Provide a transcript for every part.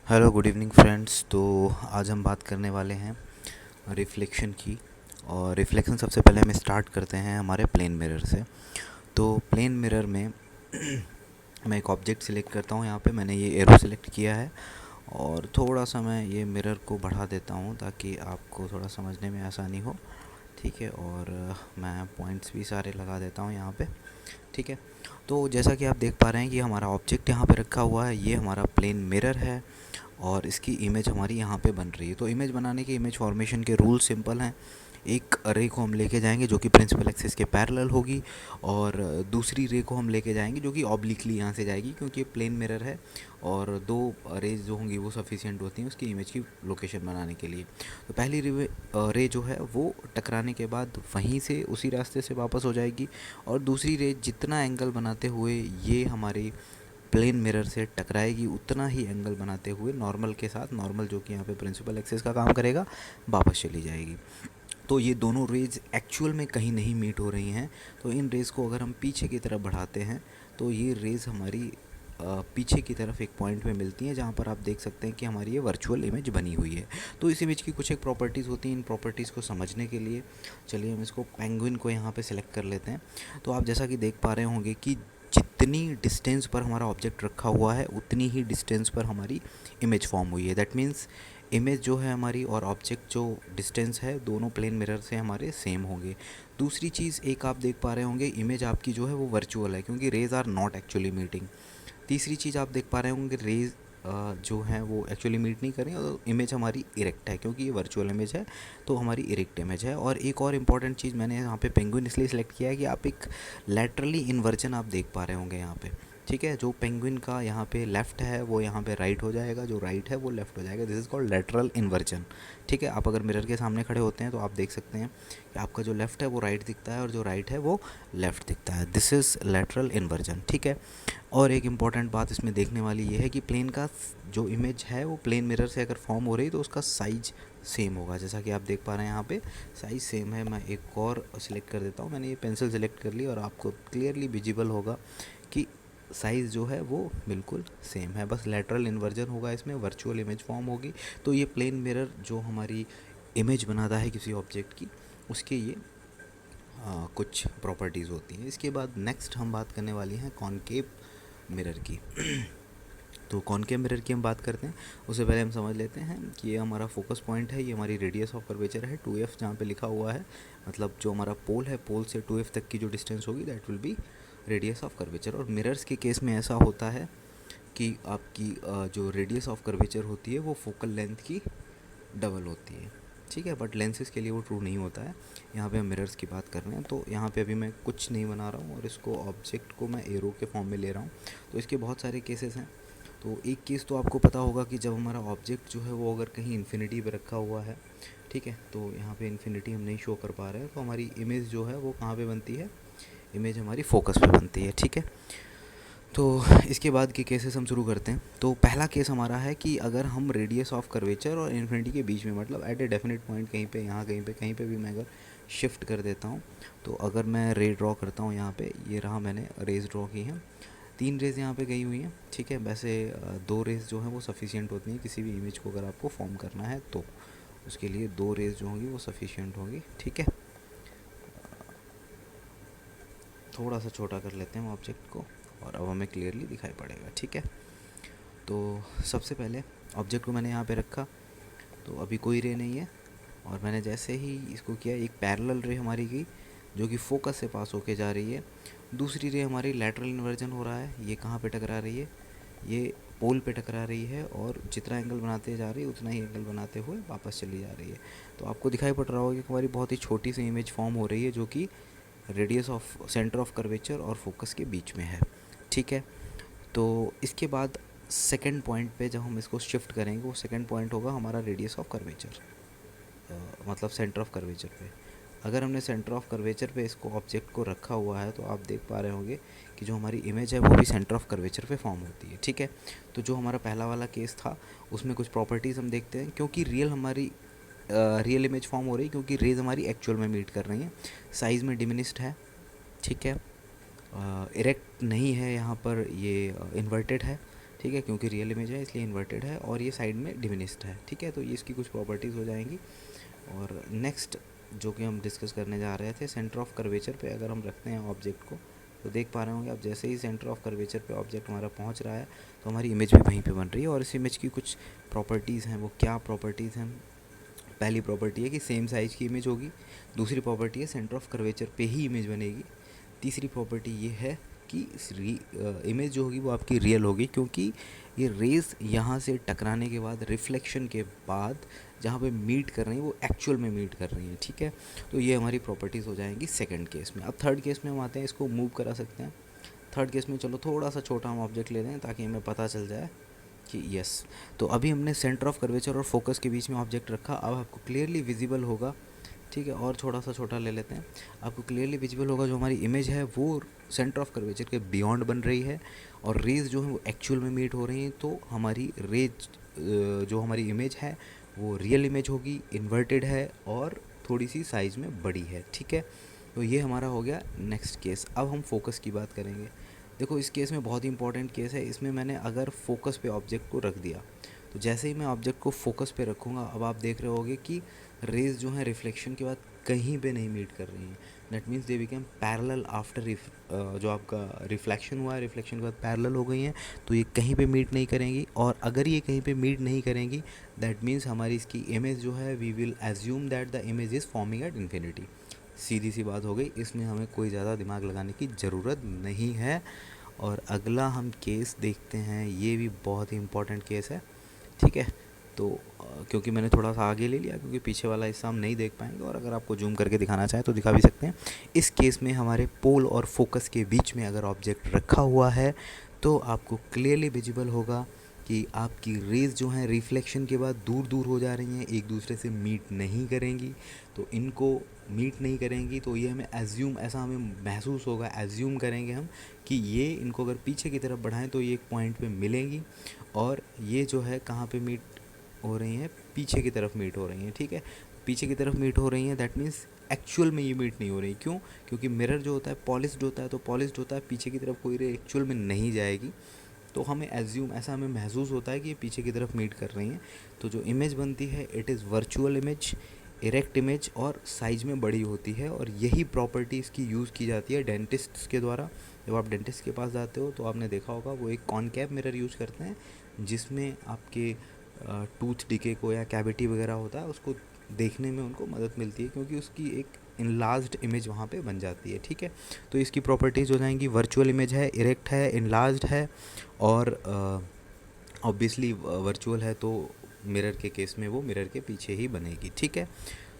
Hello good evening friends. तो आज हम बात करने वाले हैं रिफ्लेक्शन की। और रिफ्लेक्शन सबसे पहले हम स्टार्ट करते हैं हमारे प्लेन मिरर से। तो प्लेन मिरर में मैं एक ऑब्जेक्ट सिलेक्ट करता हूँ। यहाँ पे मैंने ये एरो सिलेक्ट किया है और थोड़ा सा मैं ये मिरर को बढ़ा देता हूँ ताकि आपको थोड़ा समझने में आसानी हो। ठीक है, और मैं पॉइंट्स भी सारे लगा देता हूँ यहाँ पे। ठीक है, तो जैसा कि आप देख पा रहे हैं कि हमारा ऑब्जेक्ट यहाँ पे रखा हुआ है, ये हमारा प्लेन मिरर है और इसकी इमेज हमारी यहाँ पे बन रही है। तो इमेज बनाने के इमेज फॉर्मेशन के रूल सिंपल हैं। एक रे को हम लेके जाएंगे जो कि प्रिंसिपल एक्सिस के पैरेलल होगी, और दूसरी रे को हम लेके जाएंगे जो कि ऑब्लिकली यहाँ से जाएगी, क्योंकि ये प्लेन मिरर है और दो रेज जो होंगी वो सफिशिएंट होती हैं उसकी इमेज की लोकेशन बनाने के लिए। तो पहली रे जो है वो टकराने के बाद वहीं से उसी रास्ते से वापस हो जाएगी, और दूसरी रे जितना एंगल बनाते हुए ये हमारी प्लेन मिरर से टकराएगी उतना ही एंगल बनाते हुए नॉर्मल के साथ, नॉर्मल जो कि यहाँ पे प्रिंसिपल एक्सिस का काम करेगा, वापस चली जाएगी। तो ये दोनों रेज एक्चुअल में कहीं नहीं मीट हो रही हैं। तो इन रेज़ को अगर हम पीछे की तरफ बढ़ाते हैं तो ये रेज़ हमारी पीछे की तरफ एक पॉइंट में मिलती हैं, जहाँ पर आप देख सकते हैं कि हमारी ये वर्चुअल इमेज बनी हुई है। तो इस इमेज की कुछ एक प्रॉपर्टीज़ होती हैं। इन प्रॉपर्टीज़ को समझने के लिए चलिए हम इसको पेंगुइन को यहाँ पे सिलेक्ट कर लेते हैं। तो आप जैसा कि देख पा रहे होंगे कि जितनी डिस्टेंस पर हमारा ऑब्जेक्ट रखा हुआ है उतनी ही डिस्टेंस पर हमारी इमेज फॉर्म हुई है। दैट मीन्स इमेज जो है हमारी और ऑब्जेक्ट जो डिस्टेंस है दोनों प्लेन मिरर से हमारे सेम होंगे। दूसरी चीज़ एक आप देख पा रहे होंगे, इमेज आपकी जो है वो वर्चुअल है क्योंकि rays are not actually meeting. तीसरी चीज़ आप देख पा रहे होंगे, रेज जो हैं वो एक्चुअली मीट नहीं कर रही, और इमेज हमारी इरेक्ट है क्योंकि ये वर्चुअल इमेज है, तो हमारी इरेक्ट इमेज है। और एक और इम्पॉर्टेंट चीज़ मैंने यहाँ पे पेंगुइन इसलिए सेलेक्ट किया है कि आप एक लैटरली इन्वर्जन आप देख पा रहे होंगे यहाँ पे। ठीक है, जो पेंगुइन का यहाँ पे लेफ़्ट है वो यहाँ पे राइट हो जाएगा, जो राइट है वो लेफ़्ट हो जाएगा। This is called lateral inversion. ठीक है, आप अगर मिरर के सामने खड़े होते हैं तो आप देख सकते हैं कि आपका जो लेफ़्ट है वो राइट दिखता है और जो राइट है वो लेफ़्ट दिखता है। This is lateral inversion. ठीक है, और एक इम्पॉर्टेंट बात इसमें देखने वाली ये है कि प्लेन का जो इमेज है वो प्लेन मिरर से अगर फॉर्म हो रही है तो उसका साइज सेम होगा। जैसा कि आप देख पा रहे हैं यहाँ पे साइज़ सेम है। मैं एक और सिलेक्ट कर देता हूँ। मैंने ये पेंसिल सेलेक्ट कर ली और आपको क्लियरली विजिबल होगा कि साइज़ जो है वो बिल्कुल सेम है, बस लेटरल इन्वर्जन होगा, इसमें वर्चुअल इमेज फॉर्म होगी। तो ये प्लेन मिरर जो हमारी इमेज बनाता है किसी ऑब्जेक्ट की, उसके ये कुछ प्रॉपर्टीज़ होती हैं। इसके बाद नेक्स्ट हम बात करने वाली हैं कॉनकेव मिरर की। तो कॉनकेव मिरर की हम बात करते हैं उससे पहले हम समझ लेते हैं कि ये हमारा फोकस पॉइंट है, ये हमारी रेडियस ऑफ कर्वेचर है 2f, जहाँ पे लिखा हुआ है, मतलब जो हमारा पोल है, पोल से 2f तक की जो डिस्टेंस होगी that will be radius of curvature. और मिरर्स के केस में ऐसा होता है कि आपकी जो रेडियस ऑफ कर्वेचर होती है वो फोकल लेंथ की डबल होती है। ठीक है, बट लेंसेज के लिए वो ट्रू नहीं होता है। यहाँ पे हम मिरर्स की बात कर रहे हैं, तो यहाँ पे अभी मैं कुछ नहीं बना रहा हूँ और इसको ऑब्जेक्ट को मैं एरो के फॉर्म में ले रहा हूँ। तो इसके बहुत सारे केसेस हैं। तो एक केस तो आपको पता होगा कि जब हमारा ऑब्जेक्ट जो है वो अगर कहीं इन्फिनिटी पे रखा हुआ है, ठीक है, तो यहाँ पे इन्फिनिटी हम नहीं शो कर पा रहे हैं, तो हमारी इमेज जो है वो कहाँ पे बनती है, इमेज हमारी फोकस पे बनती है। ठीक है, तो इसके बाद के केसेस हम शुरू करते हैं। तो पहला केस हमारा है कि अगर हम रेडियस ऑफ कर्वेचर और इन्फिनिटी के बीच में, मतलब एट ए डेफिनेट पॉइंट कहीं पे, यहाँ कहीं पे भी मैं अगर शिफ्ट कर देता हूँ, तो अगर मैं रे ड्रॉ करता हूँ यहाँ पे, ये रहा मैंने रेज ड्रॉ की हैं, 3 रेज़ यहाँ पे गई हुई हैं। ठीक है, वैसे 2 रेज़ जो हैं वो सफिशिएंट होती हैं किसी भी इमेज को अगर आपको फॉर्म करना है, तो उसके लिए 2 रेज़ जो होंगी वो सफिशिएंट होंगी। ठीक है, थोड़ा सा छोटा कर लेते हैं ऑब्जेक्ट को और अब हमें क्लियरली दिखाई पड़ेगा। ठीक है, तो सबसे पहले ऑब्जेक्ट को मैंने यहाँ पे रखा, तो अभी कोई रे नहीं है, और मैंने जैसे ही इसको किया एक पैरेलल रे हमारी गई जो कि फोकस से पास होके जा रही है। दूसरी रे हमारी लैटरल इन्वर्जन हो रहा है, ये कहाँ पे टकरा रही है, ये पोल पे टकरा रही है, और जितना एंगल बनाते जा रही है उतना ही एंगल बनाते हुए वापस चली जा रही है। तो आपको दिखाई पड़ रहा होगा कि हमारी बहुत ही छोटी सी इमेज फॉर्म हो रही है जो कि radius of centre of curvature और फोकस के बीच में है। ठीक है, तो इसके बाद सेकंड पॉइंट पे जब हम इसको शिफ्ट करेंगे, वो सेकंड पॉइंट होगा हमारा रेडियस ऑफ कर्वेचर, मतलब सेंटर ऑफ कर्वेचर पे। अगर हमने सेंटर ऑफ कर्वेचर पे इसको ऑब्जेक्ट को रखा हुआ है तो आप देख पा रहे होंगे कि जो हमारी इमेज है वो भी सेंटर ऑफ कर्वेचर पे फॉर्म होती है। ठीक है, तो जो हमारा पहला वाला केस था उसमें कुछ प्रॉपर्टीज़ हम देखते हैं, क्योंकि रियल इमेज फॉर्म हो रही है, क्योंकि रेज हमारी एक्चुअल में मीट कर रही हैं, साइज़ में डिमिनिस्ड है। ठीक है, इरेक्ट नहीं है यहाँ पर, ये इन्वर्टेड है, ठीक है, क्योंकि रियल इमेज है इसलिए इन्वर्टेड है और ये साइड में डिमिनिस्ड है। ठीक है, तो ये इसकी कुछ प्रॉपर्टीज़ हो जाएंगी। और नेक्स्ट जो कि हम डिस्कस करने जा रहे थे, सेंटर ऑफ कर्वेचर पे अगर हम रखते हैं ऑब्जेक्ट को, तो देख पा रहे होंगे आप, जैसे ही सेंटर ऑफ कर्वेचर पे ऑब्जेक्ट हमारा पहुंच रहा है तो हमारी इमेज भी वहीं पे बन रही है। और इस इमेज की कुछ प्रॉपर्टीज़ हैं, वो क्या प्रॉपर्टीज़ हैं? पहली प्रॉपर्टी है कि सेम साइज़ की इमेज होगी। दूसरी प्रॉपर्टी है सेंटर ऑफ कर्वेचर पे ही इमेज बनेगी। तीसरी प्रॉपर्टी ये है कि इमेज जो होगी वो आपकी रियल होगी, क्योंकि ये रेज़ यहाँ से टकराने के बाद, रिफ्लेक्शन के बाद जहाँ पे मीट कर रही हैं वो एक्चुअल में मीट कर रही हैं। ठीक है, तो ये हमारी प्रॉपर्टीज़ हो जाएंगी सेकंड केस में। अब थर्ड केस में हम आते हैं, इसको मूव करा सकते हैं। थर्ड केस में चलो थोड़ा सा छोटा हम ऑब्जेक्ट ले लें ताकि हमें पता चल जाए कि यस। तो अभी हमने सेंटर ऑफ कर्वेचर और फोकस के बीच में ऑब्जेक्ट रखा। अब आपको क्लियरली विजिबल होगा, ठीक है, और थोड़ा सा छोटा ले लेते हैं। आपको क्लियरली विजिबल होगा जो हमारी इमेज है वो सेंटर ऑफ कर्वेचर के बियॉन्ड बन रही है और रेज जो है वो एक्चुअल में मीट हो रही हैं। तो हमारी रेज जो हमारी इमेज है वो रियल इमेज होगी, इन्वर्टेड है और थोड़ी सी साइज़ में बड़ी है। ठीक है, तो ये हमारा हो गया नेक्स्ट केस। अब हम फोकस की बात करेंगे। देखो इस केस में बहुत ही इंपॉर्टेंट केस है। इसमें मैंने अगर फोकस पे ऑब्जेक्ट को रख दिया, तो जैसे ही मैं ऑब्जेक्ट को फोकस पे रखूँगा, अब आप देख रहे होगे कि रेज जो है रिफ्लेक्शन के बाद कहीं पे नहीं मीट कर रही हैं। That means they become parallel after जो आपका रिफ्लेक्शन हुआ है, रिफ्लेक्शन के बाद पैरेलल हो गई हैं, तो ये कहीं पे मीट नहीं करेंगी। और अगर ये कहीं पे मीट नहीं करेंगी, दैट मीन्स हमारी इसकी इमेज जो है, we will assume that the image is forming at infinity. सीधी सी बात हो गई, इसमें हमें कोई ज़्यादा दिमाग लगाने की ज़रूरत नहीं है। और अगला हम केस देखते हैं, ये भी बहुत ही इम्पोर्टेंट केस है। ठीक है, तो क्योंकि मैंने थोड़ा सा आगे ले लिया क्योंकि पीछे वाला हिस्सा हम नहीं देख पाएंगे, और अगर आपको जूम करके दिखाना चाहें तो दिखा भी सकते हैं। इस केस में हमारे पोल और फोकस के बीच में अगर ऑब्जेक्ट रखा हुआ है तो आपको क्लियरली विजिबल होगा कि आपकी रेज जो हैं रिफ्लेक्शन के बाद दूर दूर हो जा रही हैं, एक दूसरे से मीट नहीं करेंगी। तो इनको मीट नहीं करेंगी तो ये हमें एज्यूम, ऐसा हमें महसूस होगा, एज्यूम करेंगे हम कि ये इनको अगर पीछे की तरफ बढ़ाएं तो ये एक पॉइंट पे मिलेंगी, और ये जो है कहाँ पे मीट हो रही हैं, पीछे की तरफ मीट हो रही हैं। ठीक है, पीछे की तरफ मीट हो रही हैं, दैट मीन्स एक्चुअल में ये मीट नहीं हो रही। क्यों? क्योंकि मिरर जो होता है पॉलिश्ड होता है, तो पॉलिश्ड होता है, पीछे की तरफ कोई रे एक्चुअल में नहीं जाएगी। तो हमें एज्यूम, ऐसा हमें महसूस होता है कि ये पीछे की तरफ मीट कर रही हैं। तो जो इमेज बनती है it is virtual image, erect image, और साइज में बड़ी होती है। और यही प्रॉपर्टी इसकी यूज़ की जाती है डेंटिस्ट के द्वारा। जब आप डेंटिस्ट के पास जाते हो तो आपने देखा होगा वो एक कॉनकेव मिरर यूज़ करते हैं, जिसमें आपके टूथ डिके को या कैविटी वगैरह होता है उसको देखने में उनको मदद मिलती है, क्योंकि उसकी एक इनलार्ज्ड इमेज वहाँ पे बन जाती है। ठीक है, तो इसकी प्रॉपर्टीज़ हो जाएंगी, वर्चुअल इमेज है, इरेक्ट है, इनलार्ज्ड है, और ऑब्वियसली वर्चुअल है, तो मिरर के केस में वो मिरर के पीछे ही बनेगी। ठीक है,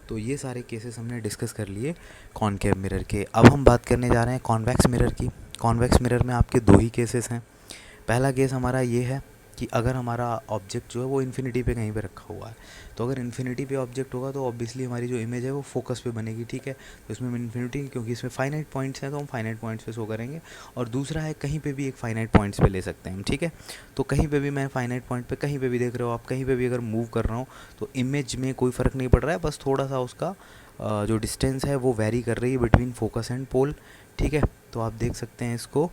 तो ये सारे केसेस हमने डिस्कस कर लिए कॉनकेव मिरर के। अब हम बात करने जा रहे हैं कॉन्वेक्स मिरर की। कॉन्वेक्स मिरर में आपके दो ही केसेस हैं। पहला केस हमारा ये है कि अगर हमारा ऑब्जेक्ट जो है वो इन्फिनिटी पे कहीं पे रखा हुआ है, तो अगर इन्फिनिटी पे ऑब्जेक्ट होगा तो ऑब्वियसली हमारी जो इमेज है वो फोकस पे बनेगी। ठीक है, तो इसमें इन्फिनिटी, क्योंकि इसमें फाइनाइट पॉइंट्स हैं तो हम फाइनाइट पॉइंट्स पे शो करेंगे। और दूसरा है कहीं पे भी एक फाइनाइट पॉइंट्स पे ले सकते हैं हम। ठीक है, तो कहीं पे भी मैं फाइनाइट पॉइंट पे कहीं पे भी देख रहे हो आप, कहीं पे भी अगर मूव कर रहा हूँ तो इमेज में कोई फ़र्क नहीं पड़ रहा है, बस थोड़ा सा उसका जो डिस्टेंस है वो वेरी कर रही है बिटवीन फोकस एंड पोल। ठीक है, तो आप देख सकते हैं इसको,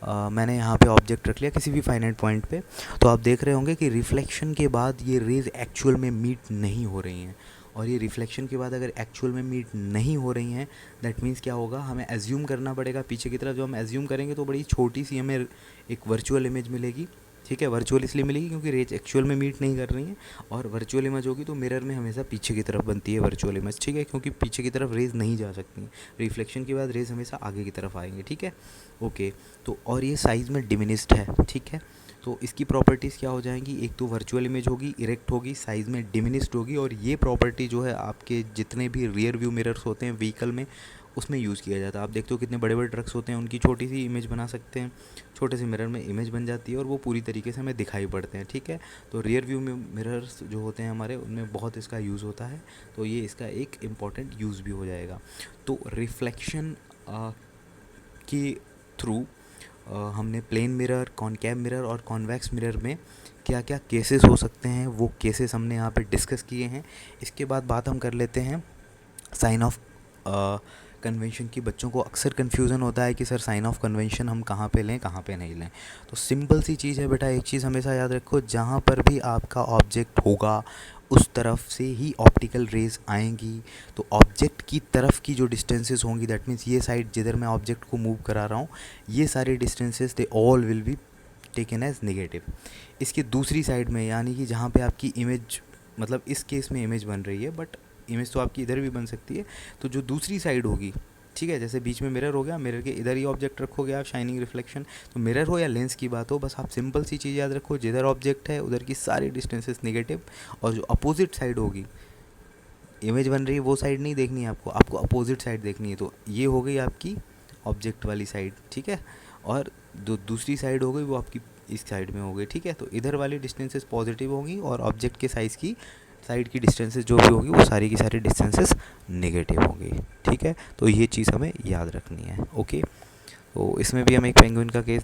मैंने यहाँ पे ऑब्जेक्ट रख लिया किसी भी फाइनाइट पॉइंट पे, तो आप देख रहे होंगे कि रिफ्लेक्शन के बाद ये रेज़ एक्चुअल में मीट नहीं हो रही हैं। और ये रिफ्लेक्शन के बाद अगर एक्चुअल में मीट नहीं हो रही हैं, दैट मीन्स क्या होगा, हमें एज्यूम करना पड़ेगा पीछे की तरफ। जो हम एज्यूम करेंगे तो बड़ी छोटी सी हमें एक वर्चुअल इमेज मिलेगी। ठीक है, वर्चुअल इसलिए मिलेगी क्योंकि रेज एक्चुअल में मीट नहीं कर रही हैं, और वर्चुअल इमेज होगी तो मिरर में हमेशा पीछे की तरफ बनती है वर्चुअल इमेज। ठीक है, क्योंकि पीछे की तरफ रेज नहीं जा सकती हैं, रिफ्लेक्शन के बाद रेज हमेशा आगे की तरफ आएंगे। ठीक है, ओके, तो और ये साइज़ में डिमिनिस्ड है। ठीक है, तो इसकी प्रॉपर्टीज़ क्या हो जाएंगी, एक तो वर्चुअल इमेज होगी, इरेक्ट होगी, साइज़ में डिमिनिस्ड होगी, और ये प्रॉपर्टी जो है आपके जितने भी रियर व्यू मिरर्स होते हैं व्हीकल में उसमें यूज़ किया जाता है। आप देखते हो कितने बड़े बड़े ट्रक्स होते हैं, उनकी छोटी सी इमेज बना सकते हैं, छोटे से मिरर में इमेज बन जाती है और वो पूरी तरीके से हमें दिखाई पड़ते हैं। ठीक है, तो रियर व्यू में मिरर्स जो होते हैं हमारे, उनमें बहुत इसका यूज़ होता है, तो ये इसका एक इम्पॉर्टेंट यूज़ भी हो जाएगा। तो रिफ्लेक्शन के थ्रू हमने प्लेन मिरर, कॉनकेव मिरर और कॉन्वेक्स मिरर में क्या क्या केसेस हो सकते हैं वो केसेस हमने यहाँ पे डिस्कस किए हैं। इसके बाद बात हम कर लेते हैं साइन ऑफ कन्वेंशन की बच्चों को अक्सर कन्फ्यूज़न होता है कि सर साइन ऑफ कन्वेंशन हम कहाँ पे लें, कहाँ पे नहीं लें। तो सिंपल सी चीज़ है बेटा, एक चीज़ हमेशा याद रखो, जहाँ पर भी आपका ऑब्जेक्ट होगा उस तरफ से ही ऑप्टिकल रेज आएंगी। तो ऑब्जेक्ट की तरफ की जो डिस्टेंसेस होंगी, दैट मीन्स ये साइड जिधर मैं ऑब्जेक्ट को मूव करा रहा हूँ, ये सारे distances they all will be taken as negative. इसकी दूसरी साइड में, यानी कि जहाँ पे आपकी इमेज, मतलब इस केस में इमेज बन रही है, बट इमेज तो आपकी इधर भी बन सकती है, तो जो दूसरी साइड होगी, ठीक है, जैसे बीच में मिरर हो गया, मिरर के इधर ही ऑब्जेक्ट रखोगे आप, शाइनिंग रिफ्लेक्शन, तो मिरर हो या लेंस की बात हो, बस आप सिंपल सी चीज़ याद रखो, जिधर ऑब्जेक्ट है उधर की सारी डिस्टेंसेस नेगेटिव, और जो अपोजिट साइड होगी, इमेज बन रही है वो साइड नहीं देखनी है आपको, आपको अपोजिट साइड देखनी है। तो ये हो गई आपकी ऑब्जेक्ट वाली साइड, ठीक है, और जो दूसरी साइड हो गई वो आपकी इस साइड में हो गई, ठीक है। तो इधर वाली डिस्टेंसेस पॉजिटिव होंगी और ऑब्जेक्ट के साइज़ की साइड की डिस्टेंसेस जो भी होगी वो सारी की सारी डिस्टेंसेस नेगेटिव होंगी, ठीक है। तो ये चीज़ हमें याद रखनी है, ओके। तो इसमें भी हम एक पेंगुइन का केस